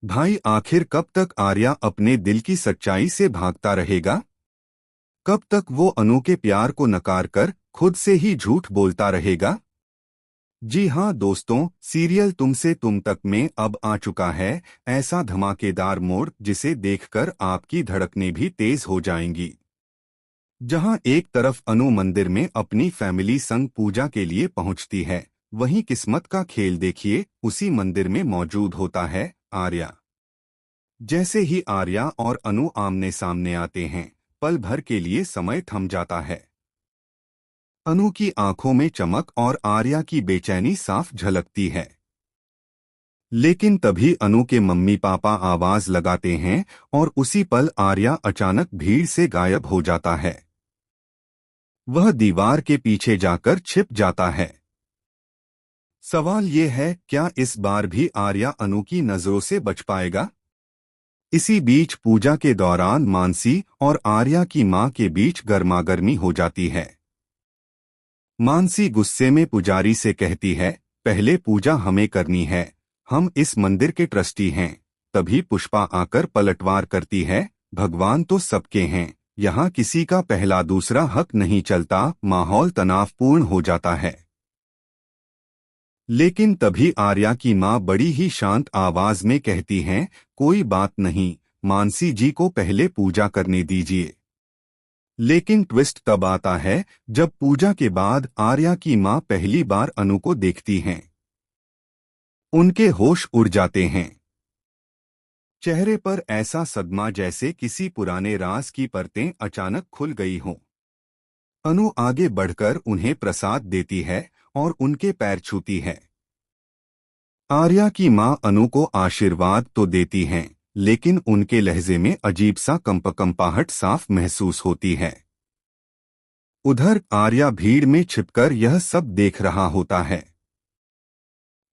भाई आखिर कब तक आर्या अपने दिल की सच्चाई से भागता रहेगा? कब तक वो अनु के प्यार को नकार कर खुद से ही झूठ बोलता रहेगा? जी हाँ दोस्तों, सीरियल तुमसे तुम तक में अब आ चुका है ऐसा धमाकेदार मोड़ जिसे देखकर आपकी धड़कनें भी तेज हो जाएंगी। जहां एक तरफ अनु मंदिर में अपनी फैमिली संग पूजा के लिए पहुंचती है, वहीं किस्मत का खेल देखिए उसी मंदिर में मौजूद होता है आर्या। जैसे ही आर्या और अनु आमने सामने आते हैं, पल भर के लिए समय थम जाता है। अनु की आंखों में चमक और आर्या की बेचैनी साफ झलकती है। लेकिन तभी अनु के मम्मी पापा आवाज लगाते हैं और उसी पल आर्या अचानक भीड़ से गायब हो जाता है। वह दीवार के पीछे जाकर छिप जाता है। सवाल ये है, क्या इस बार भी आर्या अनु की नजरों से बच पाएगा? इसी बीच पूजा के दौरान मानसी और आर्या की मां के बीच गर्मागर्मी हो जाती है। मानसी गुस्से में पुजारी से कहती है, पहले पूजा हमें करनी है, हम इस मंदिर के ट्रस्टी हैं। तभी पुष्पा आकर पलटवार करती है, भगवान तो सबके हैं, यहाँ किसी का पहला दूसरा हक नहीं चलता। माहौल तनावपूर्ण हो जाता है। लेकिन तभी आर्या की मां बड़ी ही शांत आवाज में कहती हैं, कोई बात नहीं, मानसी जी को पहले पूजा करने दीजिए। लेकिन ट्विस्ट तब आता है जब पूजा के बाद आर्या की मां पहली बार अनु को देखती हैं। उनके होश उड़ जाते हैं। चेहरे पर ऐसा सदमा जैसे किसी पुराने राज की परतें अचानक खुल गई हों। अनु आगे बढ़कर उन्हें प्रसाद देती है और उनके पैर छूती है। आर्या की मां अनु को आशीर्वाद तो देती हैं, लेकिन उनके लहजे में अजीब सा कंपकंपाहट साफ महसूस होती है। उधर आर्या भीड़ में छिपकर यह सब देख रहा होता है।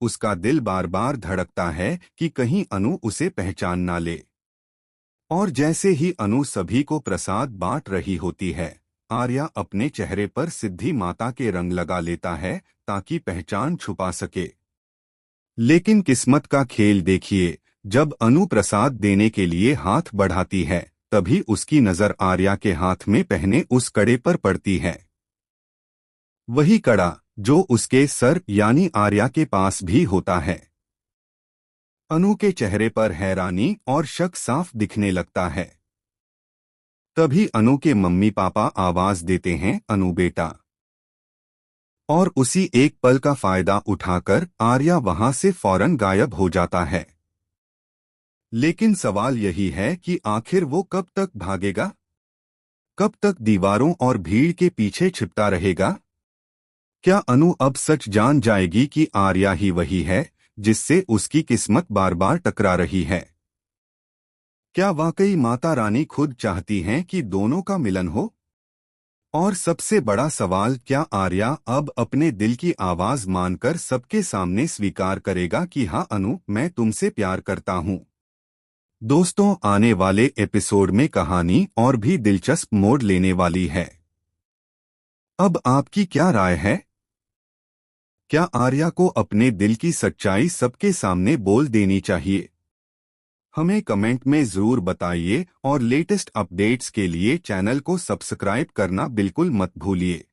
उसका दिल बार बार धड़कता है कि कहीं अनु उसे पहचान ना ले। और जैसे ही अनु सभी को प्रसाद बांट रही होती है, आर्या अपने चेहरे पर सिद्धि माता के रंग लगा लेता है ताकि पहचान छुपा सके। लेकिन किस्मत का खेल देखिए, जब अनु प्रसाद देने के लिए हाथ बढ़ाती है, तभी उसकी नजर आर्या के हाथ में पहने उस कड़े पर पड़ती है। वही कड़ा जो उसके सर यानी आर्या के पास भी होता है। अनु के चेहरे पर हैरानी और शक साफ दिखने लगता है। तभी अनु के मम्मी पापा आवाज देते हैं, अनु बेटा। और उसी एक पल का फायदा उठाकर आर्या वहां से फौरन गायब हो जाता है। लेकिन सवाल यही है कि आखिर वो कब तक भागेगा? कब तक दीवारों और भीड़ के पीछे छिपता रहेगा? क्या अनु अब सच जान जाएगी कि आर्या ही वही है जिससे उसकी किस्मत बार बार टकरा रही है? क्या वाकई माता रानी खुद चाहती हैं कि दोनों का मिलन हो? और सबसे बड़ा सवाल, क्या आर्या अब अपने दिल की आवाज मानकर सबके सामने स्वीकार करेगा कि हाँ अनु, मैं तुमसे प्यार करता हूँ? दोस्तों, आने वाले एपिसोड में कहानी और भी दिलचस्प मोड़ लेने वाली है। अब आपकी क्या राय है? क्या आर्या को अपने दिल की सच्चाई सबके सामने बोल देनी चाहिए? हमें कमेंट में जरूर बताइए और लेटेस्ट अपडेट्स के लिए चैनल को सब्सक्राइब करना बिल्कुल मत भूलिए।